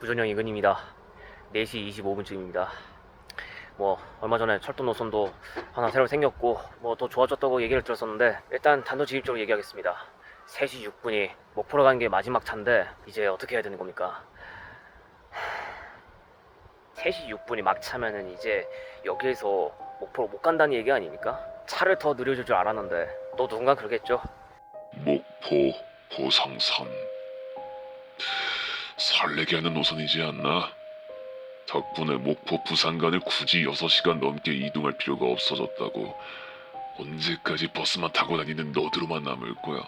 부전형 이근입니다. 4시 25분쯤입니다. 얼마 전에 철도 노선도 하나 새로 생겼고 더 좋아졌다고 얘기를 들었었는데, 일단 단도직입적으로 얘기하겠습니다. 3시 6분이 목포로 가는 게 마지막 차인데 이제 어떻게 해야 되는 겁니까? 3시 6분이 막차면은 이제 여기에서 목포로 못 간다는 얘기 아닙니까? 차를 더 느려줄 줄 알았는데 또 누군가 그러겠죠. 목포, 보성선 설레게 하는 노선이지 않나? 덕분에 목포 부산 간을 굳이 6시간 넘게 이동할 필요가 없어졌다고. 언제까지 버스만 타고 다니는 너드로만 남을 거야?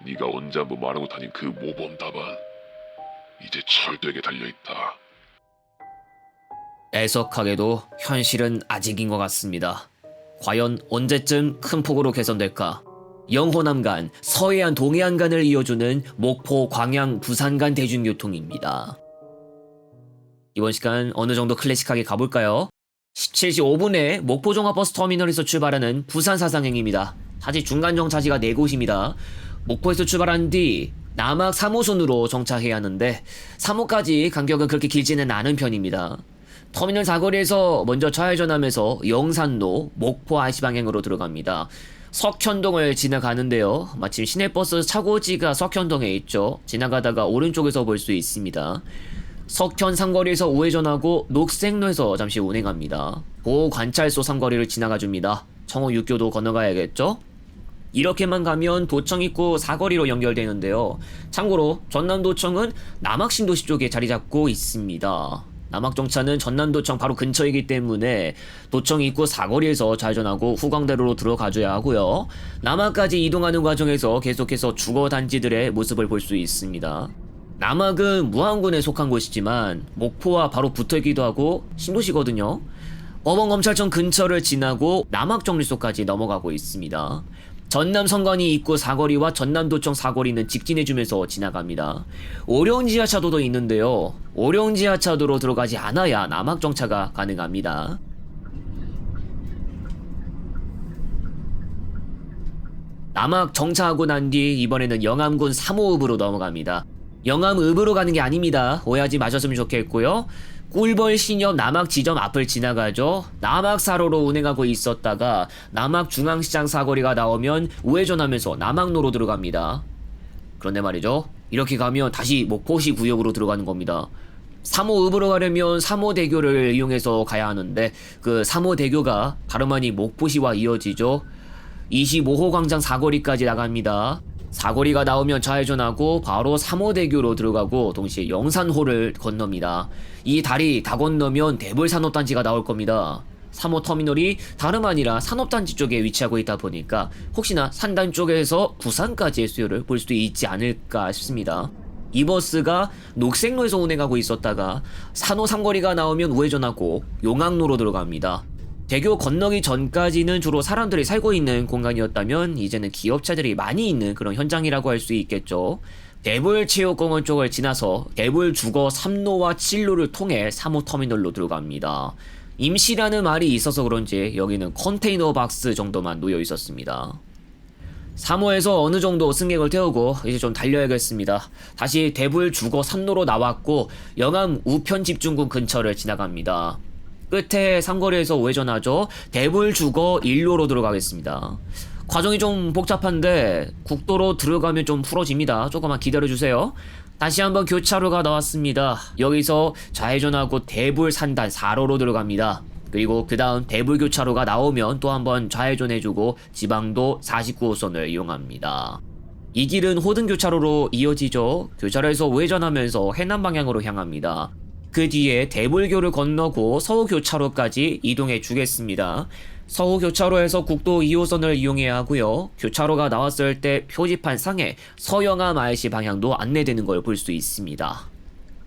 네가 언제 한번 말하고 다닌 그 모범 답안 이제 철도에게 달려있다. 애석하게도 현실은 아직인 것 같습니다. 과연 언제쯤 큰 폭으로 개선될까? 영호남 간, 서해안 동해안 간을 이어주는 목포, 광양, 부산 간 대중교통입니다. 이번 시간 어느 정도 클래식하게 가볼까요? 17시 5분에 목포 종합버스 터미널에서 출발하는 부산 사상행입니다. 사실 중간 정차지가 4곳입니다. 목포에서 출발한 뒤 남학 3호선으로 정차해야 하는데 3호까지 간격은 그렇게 길지는 않은 편입니다. 터미널 사거리에서 먼저 좌회전하면서 영산로, 목포 IC 방향으로 들어갑니다. 석현동을 지나가는데요. 마침 시내버스 차고지가 석현동에 있죠. 지나가다가 오른쪽에서 볼 수 있습니다. 석현 상거리에서 우회전하고 녹색로에서 잠시 운행합니다. 보관찰소 상거리를 지나가줍니다. 청호 육교도 건너가야겠죠? 이렇게만 가면 도청 입구 사거리로 연결되는데요. 참고로 전남도청은 남학신도시 쪽에 자리 잡고 있습니다. 남학정차는 전남도청 바로 근처이기 때문에 도청 입구 사거리에서 좌회전하고 후광대로로 들어가줘야 하고요. 남학까지 이동하는 과정에서 계속해서 주거단지들의 모습을 볼 수 있습니다. 남학은 무안군에 속한 곳이지만 목포와 바로 붙어있기도 하고 신도시거든요. 법원검찰청 근처를 지나고 남학정류소까지 넘어가고 있습니다. 전남선관위 입구 사거리와 전남도청 사거리는 직진해주면서 지나갑니다. 오령 지하차도도 있는데요. 오령 지하차도로 들어가지 않아야 남학정차가 가능합니다. 남학 정차하고 난 뒤 이번에는 영암군 3호읍으로 넘어갑니다. 영암읍으로 가는 게 아닙니다. 오해하지 마셨으면 좋겠고요. 꿀벌 신협 남학 지점 앞을 지나가죠. 남학사로로 운행하고 있었다가 남학중앙시장 사거리가 나오면 우회전하면서 남학로로 들어갑니다. 그런데 말이죠, 이렇게 가면 다시 목포시 구역으로 들어가는 겁니다. 3호읍으로 가려면 3호대교를 이용해서 가야 하는데 그 3호대교가 다름 아닌 목포시와 이어지죠. 25호 광장 사거리까지 나갑니다. 사거리가 나오면 좌회전하고 바로 3호대교로 들어가고 동시에 영산호를 건넙니다. 이 다리 다 건너면 대불산업단지가 나올 겁니다. 3호 터미널이 다름 아니라 산업단지 쪽에 위치하고 있다 보니까 혹시나 산단 쪽에서 부산까지의 수요를 볼 수도 있지 않을까 싶습니다. 이 버스가 녹색로에서 운행하고 있었다가 산호 삼거리가 나오면 우회전하고 용학로로 들어갑니다. 대교 건너기 전까지는 주로 사람들이 살고 있는 공간이었다면 이제는 기업차들이 많이 있는 그런 현장이라고 할 수 있겠죠. 대불체육공원 쪽을 지나서 대불주거 3로와 7로를 통해 3호 터미널로 들어갑니다. 임시라는 말이 있어서 그런지 여기는 컨테이너 박스 정도만 놓여 있었습니다. 3호에서 어느 정도 승객을 태우고 이제 좀 달려야겠습니다. 다시 대불주거 3로로 나왔고 영암 우편집중군 근처를 지나갑니다. 끝에 삼거리에서 우회전하죠. 대불주거 1로로 들어가겠습니다. 과정이 좀 복잡한데 국도로 들어가면 좀 풀어집니다. 조금만 기다려주세요. 다시 한번 교차로가 나왔습니다. 여기서 좌회전하고 대불산단 4로로 들어갑니다. 그리고 그 다음 대불교차로가 나오면 또 한번 좌회전해주고 지방도 49호선을 이용합니다. 이 길은 호등교차로로 이어지죠. 교차로에서 우회전하면서 해남 방향으로 향합니다. 그 뒤에 대불교를 건너고 서우교차로까지 이동해 주겠습니다. 서우교차로에서 국도 2호선을 이용해야 하고요. 교차로가 나왔을 때 표지판 상에 서영암 IC 방향도 안내되는 걸 볼 수 있습니다.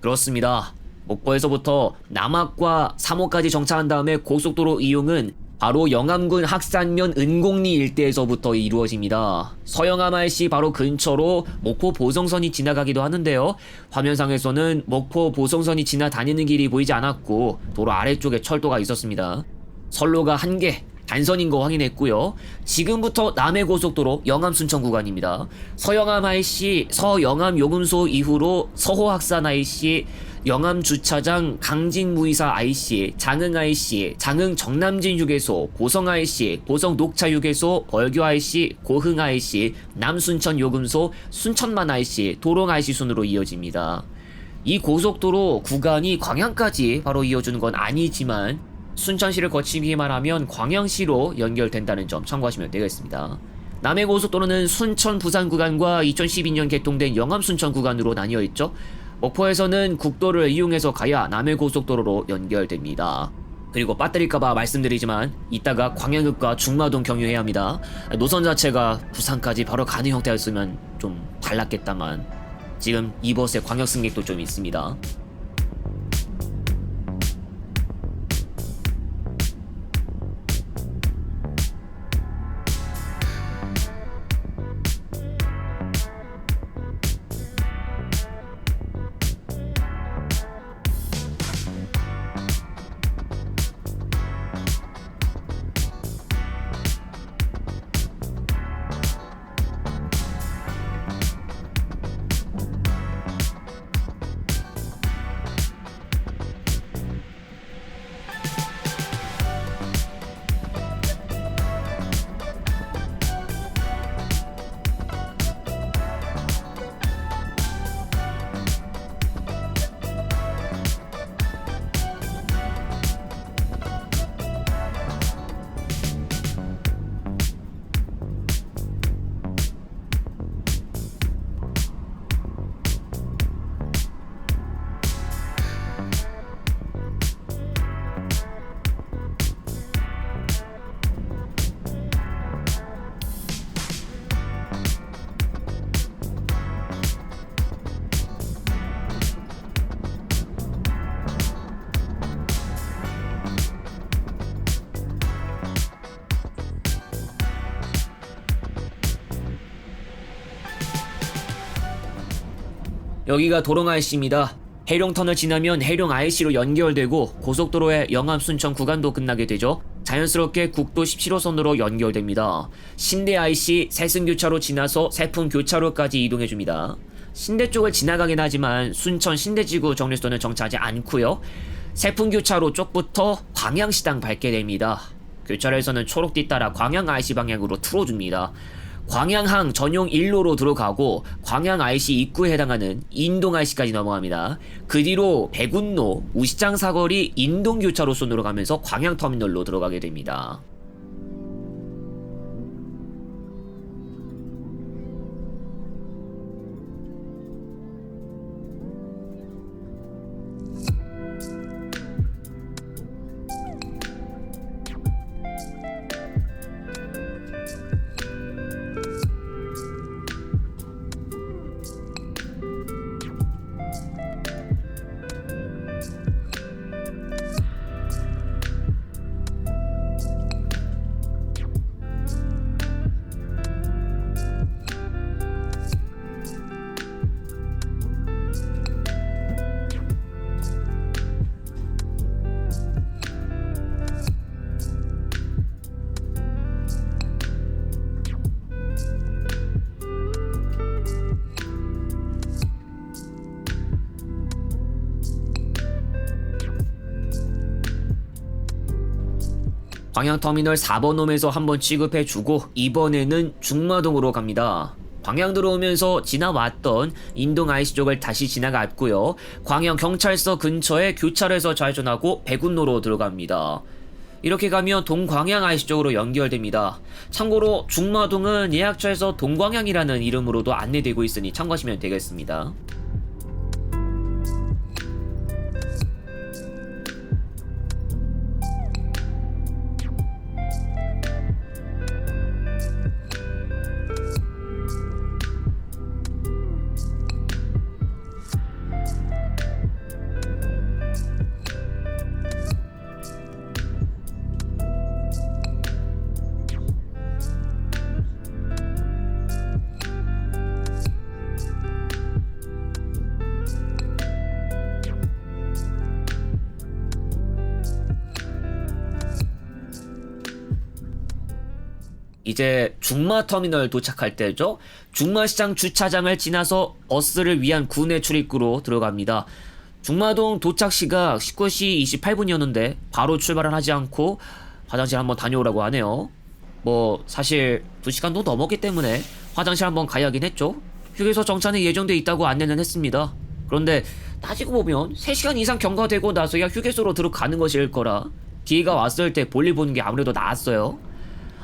그렇습니다. 목포에서부터 남학과 3호까지 정차한 다음에 고속도로 이용은 바로 영암군 학산면 은곡리 일대에서부터 이루어집니다. 서영암 IC 바로 근처로 목포 보성선이 지나가기도 하는데요. 화면상에서는 목포 보성선이 지나다니는 길이 보이지 않았고 도로 아래쪽에 철도가 있었습니다. 선로가 1개, 단선인 거 확인했고요. 지금부터 남해고속도로 영암 순천 구간입니다. 서영암 IC, 서영암 요금소 이후로 서호학산 IC, 영암 주차장, 강진 무이사 IC, 장흥 IC, 장흥 정남진 휴게소, 보성 IC, 보성 녹차 휴게소, 벌교 IC, 고흥 IC, 남순천 요금소, 순천만 IC, 도롱 IC 순으로 이어집니다. 이 고속도로 구간이 광양까지 바로 이어주는 건 아니지만 순천시를 거치기만 하면 광양시로 연결된다는 점 참고하시면 되겠습니다. 남해고속도로는 순천 부산 구간과 2012년 개통된 영암 순천 구간으로 나뉘어 있죠. 목포에서는 국도를 이용해서 가야 남해고속도로로 연결됩니다. 그리고 빠뜨릴까봐 말씀드리지만 이따가 광양읍과 중마동 경유해야 합니다. 노선 자체가 부산까지 바로 가는 형태였으면 좀 달랐겠다만 지금 이 버스에 광역 승객도 좀 있습니다. 여기가 도롱 IC입니다. 해룡터널 지나면 해룡 IC로 연결되고 고속도로의 영암 순천 구간도 끝나게 되죠. 자연스럽게 국도 17호선으로 연결됩니다. 신대 IC 세승교차로 지나서 세풍교차로까지 이동해줍니다. 신대 쪽을 지나가긴 하지만 순천 신대지구 정류소는 정차하지 않고요. 세풍교차로 쪽부터 광양시당 밟게 됩니다. 교차로에서는 초록띠 따라 광양 IC 방향으로 틀어줍니다. 광양항 전용 일로로 들어가고 광양 IC 입구에 해당하는 인동 IC까지 넘어갑니다. 그 뒤로 백운로, 우시장 사거리 인동교차로선으로 가면서 광양터미널로 들어가게 됩니다. 광양터미널 4번 홈에서 한번 취급해주고 이번에는 중마동으로 갑니다. 광양 들어오면서 지나왔던 인동 IC 쪽을 다시 지나갔고요. 광양경찰서 근처에 교차로에서 좌회전하고 백운로로 들어갑니다. 이렇게 가면 동광양 IC 쪽으로 연결됩니다. 참고로 중마동은 예약처에서 동광양이라는 이름으로도 안내되고 있으니 참고하시면 되겠습니다. 이제 중마터미널 도착할 때죠. 중마시장 주차장을 지나서 버스를 위한 구내 출입구로 들어갑니다. 중마동 도착 시각 19시 28분이었는데 바로 출발을 하지 않고 화장실 한번 다녀오라고 하네요. 뭐 사실 2시간도 넘었기 때문에 화장실 한번 가야 하긴 했죠. 휴게소 정차는 예정돼 있다고 안내는 했습니다. 그런데 따지고 보면 3시간 이상 경과되고 나서야 휴게소로 들어가는 것일 거라 기회가 왔을 때 볼일 보는 게 아무래도 나았어요.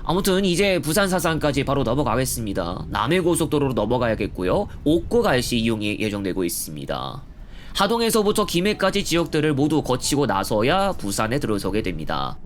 아무튼 이제 부산 사상까지 바로 넘어가겠습니다. 남해고속도로로 넘어가야겠고요. 옥고갈시 이용이 예정되고 있습니다. 하동에서부터 김해까지 지역들을 모두 거치고 나서야 부산에 들어서게 됩니다.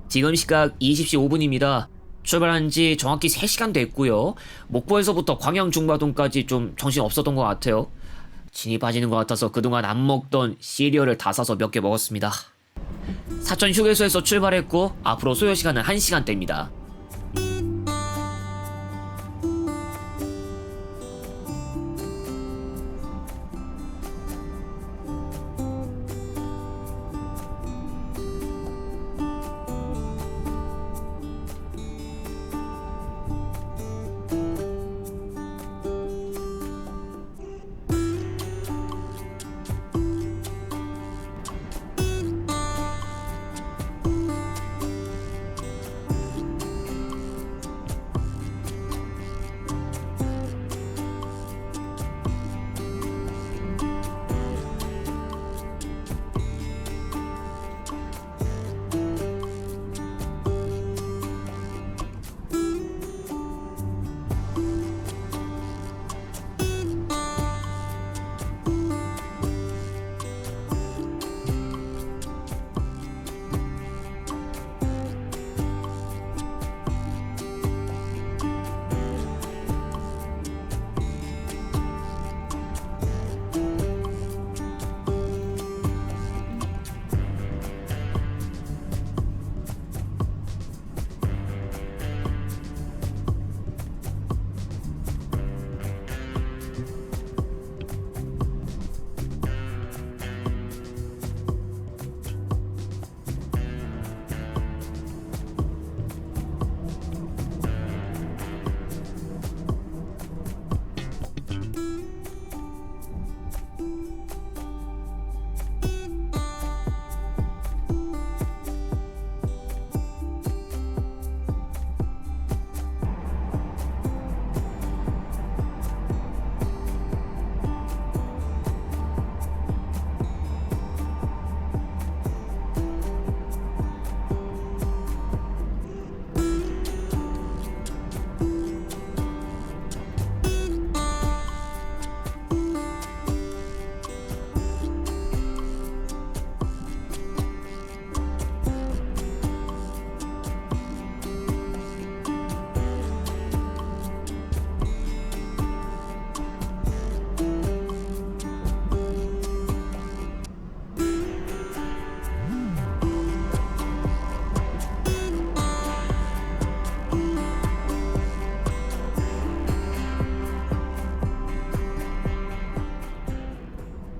지금 시각 20시 5분입니다. 출발한 지 정확히 3시간 됐고요. 목포에서부터 광양 중마동까지 좀 정신 없었던 것 같아요. 진이 빠지는 것 같아서 그동안 안 먹던 시리얼을 다 사서 몇 개 먹었습니다. 사천 휴게소에서 출발했고 앞으로 소요 시간은 1시간대입니다.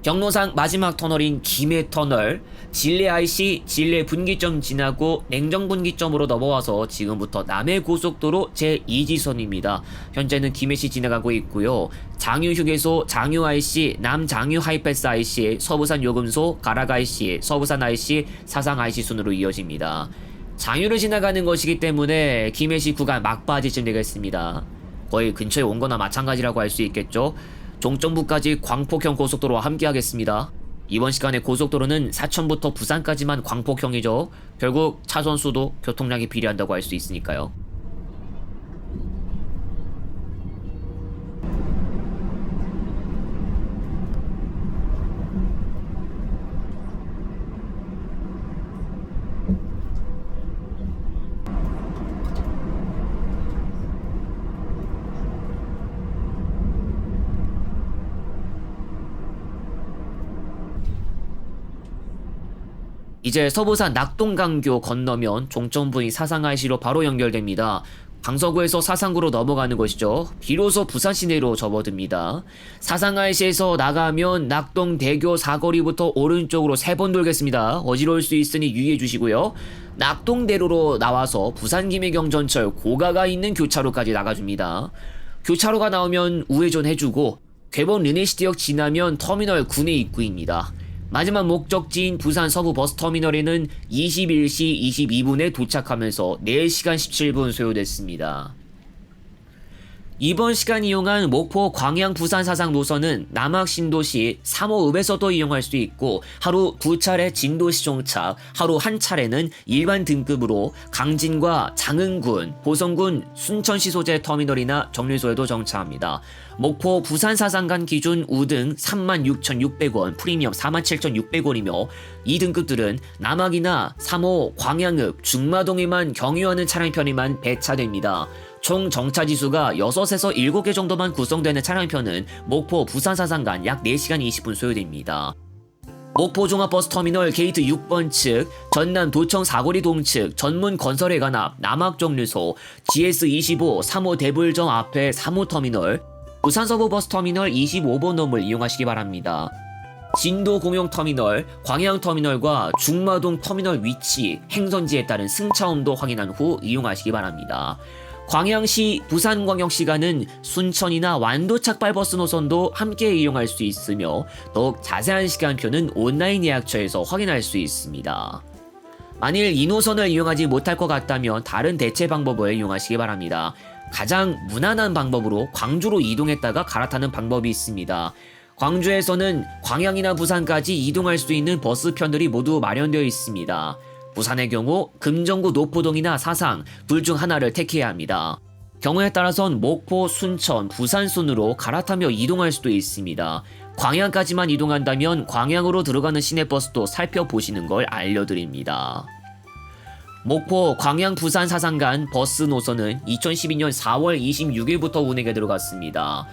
경로상 마지막 터널인 김해터널, 진례 IC 진례 분기점 지나고 냉정 분기점으로 넘어와서 지금부터 남해고속도로 제2지선입니다. 현재는 김해시 지나가고 있고요. 장유휴게소 장유 IC, 남장유 하이패스 IC, 서부산 요금소 가락 IC, 서부산 IC, 사상 IC 순으로 이어집니다. 장유를 지나가는 것이기 때문에 김해시 구간 막바지쯤 되겠습니다. 거의 근처에 온 거나 마찬가지라고 할 수 있겠죠. 종점부까지 광폭형 고속도로와 함께 하겠습니다. 이번 시간에 고속도로는 사천부터 부산까지만 광폭형이죠. 결국 차선 수도 교통량이 비례한다고 할 수 있으니까요. 이제 서부산 낙동강교 건너면 종점부인 사상 IC로 바로 연결됩니다. 강서구에서 사상구로 넘어가는 것이죠. 비로소 부산 시내로 접어듭니다. 사상 IC에서 나가면 낙동대교 사거리부터 오른쪽으로 3번 돌겠습니다. 어지러울 수 있으니 유의해 주시고요. 낙동대로로 나와서 부산 김해경전철 고가가 있는 교차로까지 나가줍니다. 교차로가 나오면 우회전 해주고 괴본 르네시티역 지나면 터미널 9내 입구입니다. 마지막 목적지인 부산 서부 버스터미널에는 21시 22분에 도착하면서 4시간 17분 소요됐습니다. 이번 시간 이용한 목포 광양 부산 사상 노선은 남학 신도시 3호읍에서도 이용할 수 있고 하루 2차례 진도시 정차, 하루 1차례는 일반 등급으로 강진과 장흥군, 보성군 순천시 소재 터미널이나 정류소에도 정차합니다. 목포 부산 사상 간 기준 우등 36,600원, 프리미엄 47,600원이며 이 등급들은 남학이나 3호 광양읍, 중마동에만 경유하는 차량편에만 배차됩니다. 총 정차지수가 6에서 7개 정도만 구성되는 차량편은 목포 부산 사상 간 약 4시간 20분 소요됩니다. 목포 종합버스터미널 게이트 6번 측, 전남 도청 사거리 동측, 전문 건설회관 앞 남학정류소, GS25 3호 대불점 앞에 3호 터미널, 부산 서부 버스터미널 25번 놈을 이용하시기 바랍니다. 진도 공용터미널, 광양터미널과 중마동 터미널 위치, 행선지에 따른 승차원도 확인한 후 이용하시기 바랍니다. 광양시, 부산광역시가는 순천이나 완도착발버스 노선도 함께 이용할 수 있으며 더욱 자세한 시간표는 온라인 예약처에서 확인할 수 있습니다. 만일 이 노선을 이용하지 못할 것 같다면 다른 대체 방법을 이용하시기 바랍니다. 가장 무난한 방법으로 광주로 이동했다가 갈아타는 방법이 있습니다. 광주에서는 광양이나 부산까지 이동할 수 있는 버스편들이 모두 마련되어 있습니다. 부산의 경우 금정구 노포동이나 사상 둘 중 하나를 택해야 합니다. 경우에 따라선 목포, 순천, 부산 순으로 갈아타며 이동할 수도 있습니다. 광양까지만 이동한다면 광양으로 들어가는 시내버스도 살펴보시는 걸 알려드립니다. 목포, 광양, 부산, 사상 간 버스 노선은 2012년 4월 26일부터 운행에 들어갔습니다.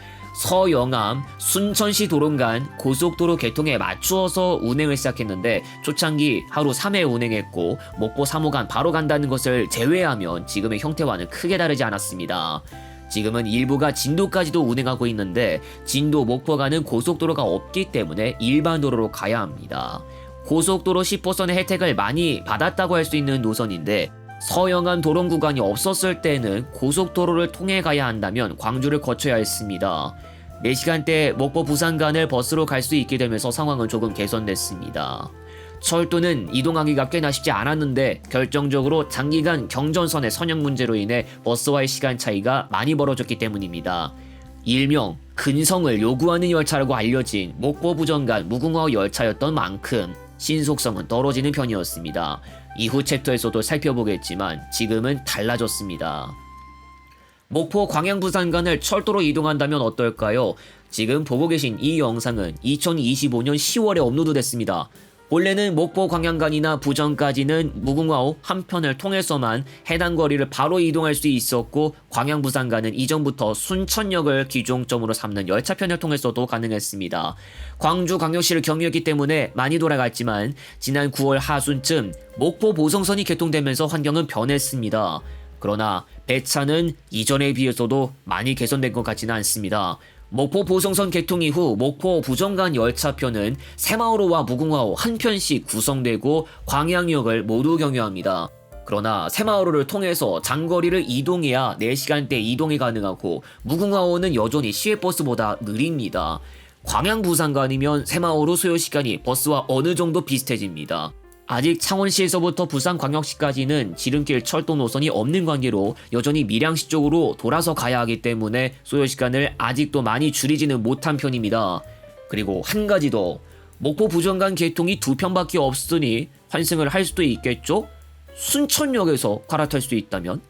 서영암, 순천시 도론 간 고속도로 개통에 맞추어서 운행을 시작했는데 초창기 하루 3회 운행했고 목포 3호 간 바로 간다는 것을 제외하면 지금의 형태와는 크게 다르지 않았습니다. 지금은 일부가 진도까지도 운행하고 있는데 진도 목포 가는 고속도로가 없기 때문에 일반 도로로 가야 합니다. 고속도로 10호선의 혜택을 많이 받았다고 할 수 있는 노선인데 서영암 도론 구간이 없었을 때는 고속도로를 통해 가야 한다면 광주를 거쳐야 했습니다. 4시간대 목포 부산 간을 버스로 갈 수 있게 되면서 상황은 조금 개선됐습니다. 철도는 이동하기가 꽤나 쉽지 않았는데 결정적으로 장기간 경전선의 선형 문제로 인해 버스와의 시간 차이가 많이 벌어졌기 때문입니다. 일명 근성을 요구하는 열차라고 알려진 목포 부정 간 무궁화 열차였던 만큼 신속성은 떨어지는 편이었습니다. 이후 챕터에서도 살펴보겠지만 지금은 달라졌습니다. 목포 광양 부산 간을 철도로 이동한다면 어떨까요? 지금 보고 계신 이 영상은 2025년 10월에 업로드 됐습니다. 원래는 목포 광양간이나 부정까지는 무궁화호 한 편을 통해서만 해당 거리를 바로 이동할 수 있었고 광양 부산간은 이전부터 순천역을 기종점으로 삼는 열차편을 통해서도 가능했습니다. 광주 광역시를 경유했기 때문에 많이 돌아갔지만 지난 9월 하순쯤 목포 보성선이 개통되면서 환경은 변했습니다. 그러나 배차는 이전에 비해서도 많이 개선된 것 같지는 않습니다. 목포 보성선 개통 이후 목포 부정간 열차편은 새마을호와 무궁화호 한 편씩 구성되고 광양역을 모두 경유합니다. 그러나 새마을호를 통해서 장거리를 이동해야 4시간대 이동이 가능하고 무궁화호는 여전히 시외버스보다 느립니다. 광양 부산간이면 새마을호 소요시간이 버스와 어느 정도 비슷해집니다. 아직 창원시에서부터 부산광역시까지는 지름길 철도 노선이 없는 관계로 여전히 밀양시 쪽으로 돌아서 가야 하기 때문에 소요시간을 아직도 많이 줄이지는 못한 편입니다. 그리고 한 가지 더, 목포 부정간 개통이 2편밖에 없으니 환승을 할 수도 있겠죠? 순천역에서 갈아탈 수 있다면?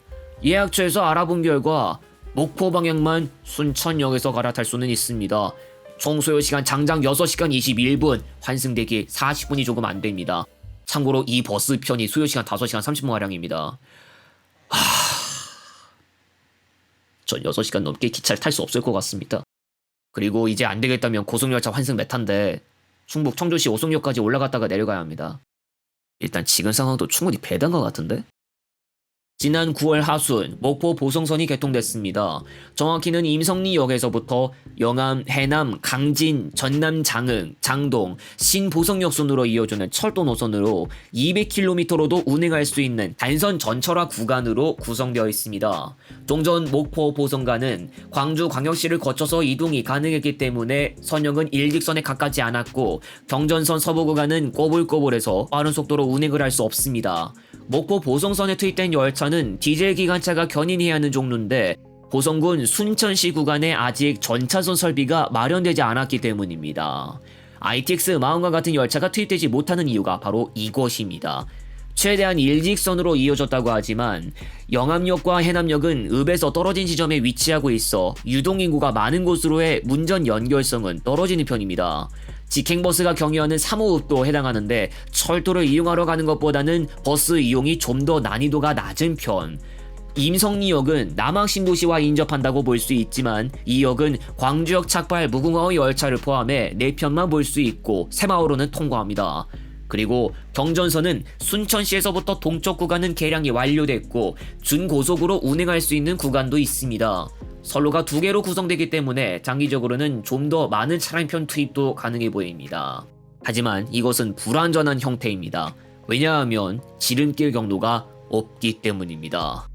예약처에서 알아본 결과 목포 방향만 순천역에서 갈아탈 수는 있습니다. 총 소요시간 장장 6시간 21분, 환승되기 40분이 조금 안됩니다. 참고로 이 버스편이 소요시간 5시간 30분가량입니다. 전 6시간 넘게 기차를 탈 수 없을 것 같습니다. 그리고 이제 안되겠다면 고속열차 환승 메타인데 충북 청주시 오송역까지 올라갔다가 내려가야 합니다. 일단 지금 상황도 충분히 배단 것 같은데? 지난 9월 하순 목포 보성선이 개통됐습니다. 정확히는 임성리역에서부터 영암, 해남, 강진, 전남 장흥, 장동, 신보성역 순으로 이어주는 철도 노선으로 200km로도 운행할 수 있는 단선 전철화 구간으로 구성되어 있습니다. 종전 목포 보성간은 광주 광역시를 거쳐서 이동이 가능했기 때문에 선역은 일직선에 가깝지 않았고 경전선 서부 구간은 꼬불꼬불해서 빠른 속도로 운행을 할 수 없습니다. 목포 보성선에 투입된 열차는 디젤 기관차가 견인해야 하는 종류인데 보성군 순천시 구간에 아직 전차선 설비가 마련되지 않았기 때문입니다. ITX 마음과 같은 열차가 투입되지 못하는 이유가 바로 이것입니다. 최대한 일직선으로 이어졌다고 하지만 영암역과 해남역은 읍에서 떨어진 지점에 위치하고 있어 유동인구가 많은 곳으로의 문전 연결성은 떨어지는 편입니다. 직행버스가 경유하는 3호읍도 해당하는데 철도를 이용하러 가는 것보다는 버스 이용이 좀 더 난이도가 낮은 편. 임성리역은 남학신도시와 인접한다고 볼 수 있지만 이 역은 광주역 착발 무궁화호 열차를 포함해 4편만 볼 수 있고 새마을호는 통과합니다. 그리고 경전선은 순천시에서부터 동쪽 구간은 개량이 완료됐고 준고속으로 운행할 수 있는 구간도 있습니다. 선로가 2개로 구성되기 때문에 장기적으로는 좀 더 많은 차량편 투입도 가능해 보입니다. 하지만 이것은 불완전한 형태입니다. 왜냐하면 지름길 경로가 없기 때문입니다.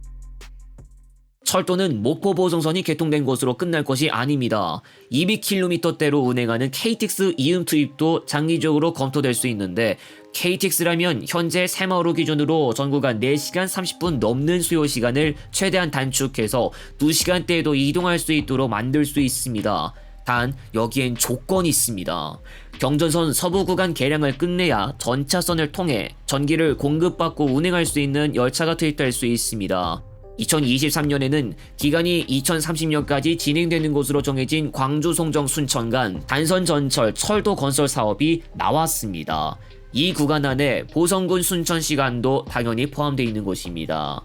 철도는 목포 보성선이 개통된 것으로 끝날 것이 아닙니다. 200km대로 운행하는 KTX 이음 투입도 장기적으로 검토될 수 있는데 KTX라면 현재 새마을호 기준으로 전구간 4시간 30분 넘는 수요시간을 최대한 단축해서 2시간대에도 이동할 수 있도록 만들 수 있습니다. 단 여기엔 조건이 있습니다. 경전선 서부 구간 개량을 끝내야 전차선을 통해 전기를 공급받고 운행할 수 있는 열차가 투입될 수 있습니다. 2023년에는 기간이 2030년까지 진행되는 것으로 정해진 광주 송정 순천 간 단선 전철 철도 건설 사업이 나왔습니다. 이 구간 안에 보성군 순천시간도 당연히 포함되어 있는 것입니다.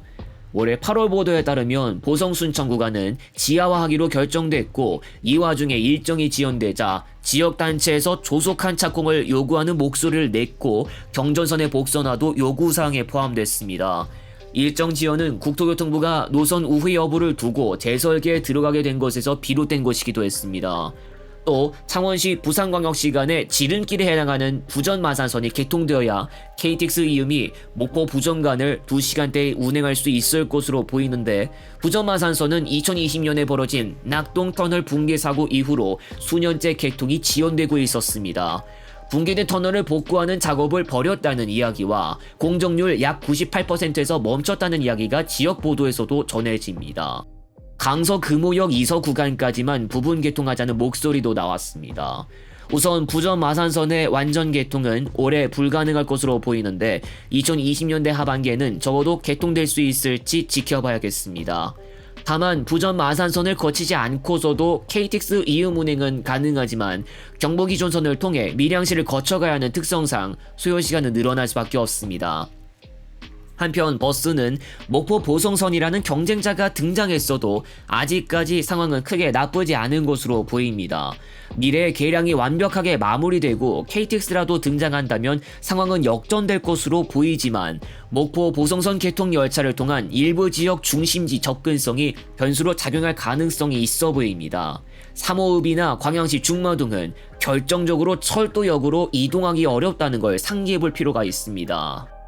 올해 8월 보도에 따르면 보성 순천 구간은 지하화하기로 결정됐고 이 와중에 일정이 지연되자 지역단체에서 조속한 착공을 요구하는 목소리를 냈고 경전선의 복선화도 요구사항에 포함됐습니다. 일정 지연은 국토교통부가 노선 우회 여부를 두고 재설계에 들어가게 된 것에서 비롯된 것이기도 했습니다. 또 창원시 부산광역시 간의 지름길에 해당하는 부전마산선이 개통되어야 KTX 이음이 목포 부전간을 2시간대에 운행할 수 있을 것으로 보이는데 부전마산선은 2020년에 벌어진 낙동터널 붕괴 사고 이후로 수년째 개통이 지연되고 있었습니다. 붕괴된 터널을 복구하는 작업을 벌였다는 이야기와 공정률 약 98%에서 멈췄다는 이야기가 지역 보도에서도 전해집니다. 강서 금호역 2서 구간까지만 부분 개통하자는 목소리도 나왔습니다. 우선 부전 마산선의 완전 개통은 올해 불가능할 것으로 보이는데 2020년대 하반기에는 적어도 개통될 수 있을지 지켜봐야겠습니다. 다만 부전 마산선을 거치지 않고서도 KTX 이음 운행은 가능하지만 경부기존선을 통해 밀양시를 거쳐가야 하는 특성상 소요시간은 늘어날 수밖에 없습니다. 한편 버스는 목포 보성선이라는 경쟁자가 등장했어도 아직까지 상황은 크게 나쁘지 않은 것으로 보입니다. 미래의 계량이 완벽하게 마무리되고 KTX라도 등장한다면 상황은 역전될 것으로 보이지만 목포 보성선 개통 열차를 통한 일부 지역 중심지 접근성이 변수로 작용할 가능성이 있어 보입니다. 3호읍이나 광양시 중마동은 결정적으로 철도역으로 이동하기 어렵다는 걸 상기해 볼 필요가 있습니다.